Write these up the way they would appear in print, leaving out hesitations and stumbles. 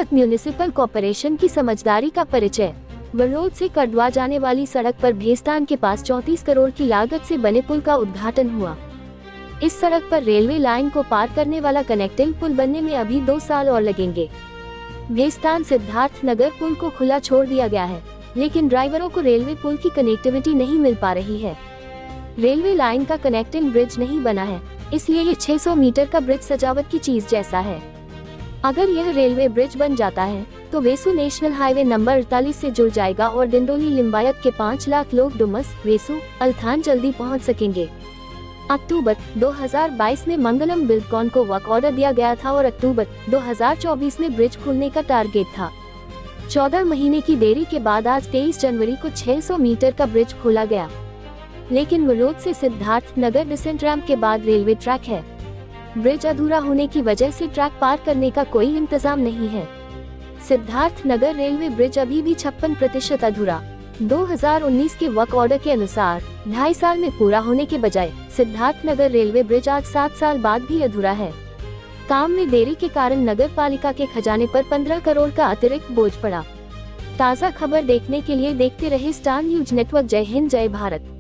Bharat municipal corporation की समझदारी का परिचय। वड़ोद से कड़वा जाने वाली सड़क पर भेस्तान के पास 34 करोड़ की लागत से बने पुल का उद्घाटन हुआ। इस सड़क पर रेलवे लाइन को पार करने वाला कनेक्टिंग पुल बनने में अभी 2 साल और लगेंगे। भेस्तान सिद्धार्थ नगर पुल को खुला छोड़ दिया गया है, लेकिन ड्राइवरों को रेलवे पुल की कनेक्टिविटी नहीं मिल पा रही है। रेलवे लाइन का कनेक्टिंग ब्रिज नहीं बना है, इसलिए ये 600 मीटर का ब्रिज सजावट की चीज जैसा है। अगर यह रेलवे ब्रिज बन जाता है तो वेसु नेशनल हाईवे नंबर 48 से जुड़ जाएगा और डिंडोली लिंबायत के 5 लाख लोग डुमस, वेसु, अल्थान जल्दी पहुंच सकेंगे। अक्टूबर 2022 में मंगलम बिल्डकॉन को वर्क ऑर्डर दिया गया था और अक्टूबर 2024 में ब्रिज खुलने का टारगेट था। 14 महीने की देरी के बाद आज 23 जनवरी को 600 मीटर का ब्रिज खोला गया, लेकिन वड़ोद से सिद्धार्थ नगर डिसेंट रैंप के बाद रेलवे ट्रैक है। ब्रिज अधूरा होने की वजह से ट्रैक पार करने का कोई इंतजाम नहीं है। सिद्धार्थ नगर रेलवे ब्रिज अभी भी 56% अधूरा। 2019 के वर्क ऑर्डर के अनुसार 2.5 साल में पूरा होने के बजाय सिद्धार्थ नगर रेलवे ब्रिज आज 7 साल बाद भी अधूरा है। काम में देरी के कारण नगर पालिका के खजाने पर 15 करोड़ का अतिरिक्त बोझ पड़ा। ताज़ा खबर देखने के लिए देखते रहे स्टार न्यूज नेटवर्क। जय हिंद, जय भारत।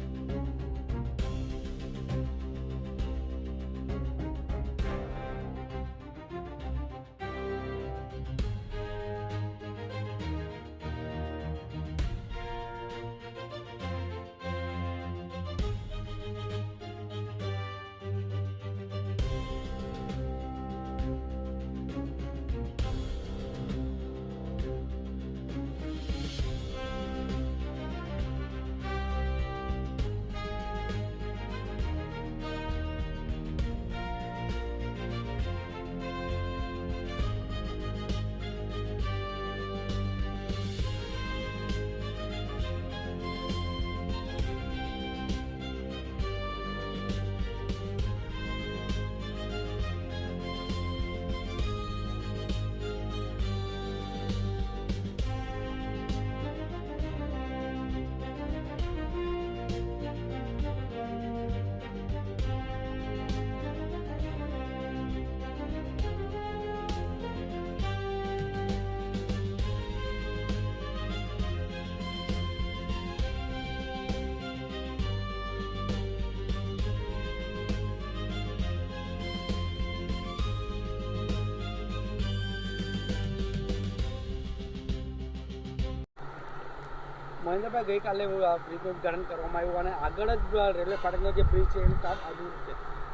મહેન્દ્રભાઈ, ગઈકાલે બ્રિજનું ઉદ્ઘાટન કરવામાં આવ્યું અને આગળ જ રેલવે ફાટકનો જે બ્રિજ છે એનું કામ અધૂરું છે,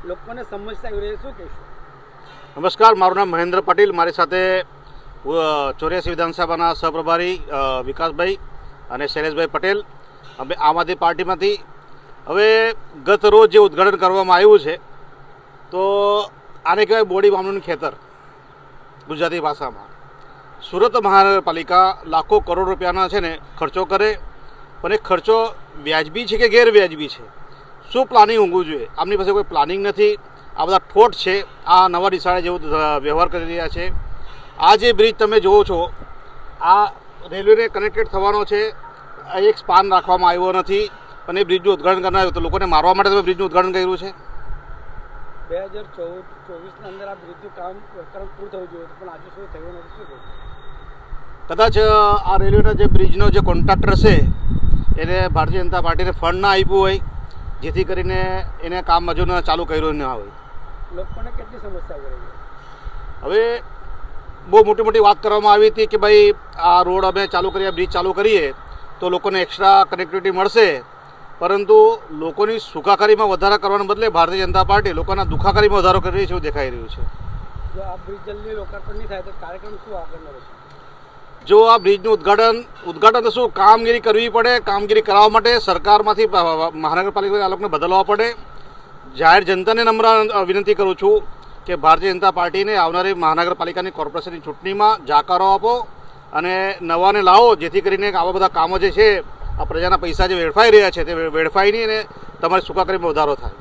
લોકોને સમસ્યા આવી રહી, શું કહીશું? નમસ્કાર, મારું નામ મહેન્દ્ર પટેલ, મારી સાથે 84 વિધાનસભાના સહપ્રભારી વિકાસભાઈ અને શૈલેષભાઈ પટેલ, અમે આમ આદમી પાર્ટીમાંથી. હવે ગત રોજ જે ઉદ્ઘાટન કરવામાં આવ્યું છે તો આને કહેવાય બોડી વામનું ખેતર ગુજરાતી ભાષામાં. સુરત મહાનગરપાલિકા લાખો કરોડ રૂપિયાના છે ને ખર્ચો કરે, પણ એ ખર્ચો વ્યાજબી છે કે ગેરવ્યાજબી છે? શું પ્લાનિંગ હોવું જોઈએ? આમની પાસે કોઈ પ્લાનિંગ નથી. આ બધા ઠોઠ છે, આ નવા નિશાળે જેવું વ્યવહાર કરી રહ્યા છે. આ જે બ્રિજ તમે જુઓ છો, આ રેલવેને કનેક્ટેડ થવાનો છે, એક સ્પાન રાખવામાં આવ્યો નથી, અને એ બ્રિજનું ઉદ્ઘાટન કરનાર તો લોકોને મારવા માટે તમે બ્રિજનું ઉદ્ઘાટન કર્યું છે. 2024ની અંદર આ બ્રિજનું કામ પૂરું થવું જોઈએ, પણ આજે શું થયું નથી, શું કહ્યું? કદાચ આ રેલવેના જે બ્રિજનો જે કોન્ટ્રાક્ટર છે એને ભારતીય જનતા પાર્ટીને ફંડ ના આપ્યું હોય, જેથી કરીને એને કામ હજુ ચાલુ કર્યું ના હોય. લોકોને કેટલી સમસ્યા આવી રહી છે? હવે બહુ મોટી મોટી વાત કરવામાં આવી હતી કે ભાઈ આ રોડ અમે ચાલુ કરીએ, બ્રિજ ચાલુ કરીએ તો લોકોને એક્સ્ટ્રા કનેક્ટિવિટી મળશે, પરંતુ લોકોની સુખાકારીમાં વધારા કરવાને બદલે ભારતીય જનતા પાર્ટી લોકોના દુખાકારીમાં વધારો કરી રહી છે એવું દેખાઈ રહ્યું છે. જો આ બ્રિજ જલ્દી લોકાર્પણ નહીં થાય તો કાર્યક્રમ શું આગળ રહેશે? જો આ બ્રિજનું ઉદ્ઘાટન તો શું, કામગીરી કરવી પડે. કામગીરી કરાવવા માટે સરકારમાંથી મહાનગરપાલિકાને આ લોકોને બદલવા પડે. જાહેર જનતાને નમ્ર વિનંતી કરું છું કે ભારતીય જનતા પાર્ટીને આવનારી મહાનગરપાલિકાની કોર્પોરેશનની ચૂંટણીમાં જાકારો આપો અને નવાને લાવો, જેથી કરીને આવા બધા કામો જે છે, આ પ્રજાના પૈસા જે વેડફાઈ રહ્યા છે તે વેડફાઈ નહીં અને તમારી સુખાકારીમાં વધારો થાય.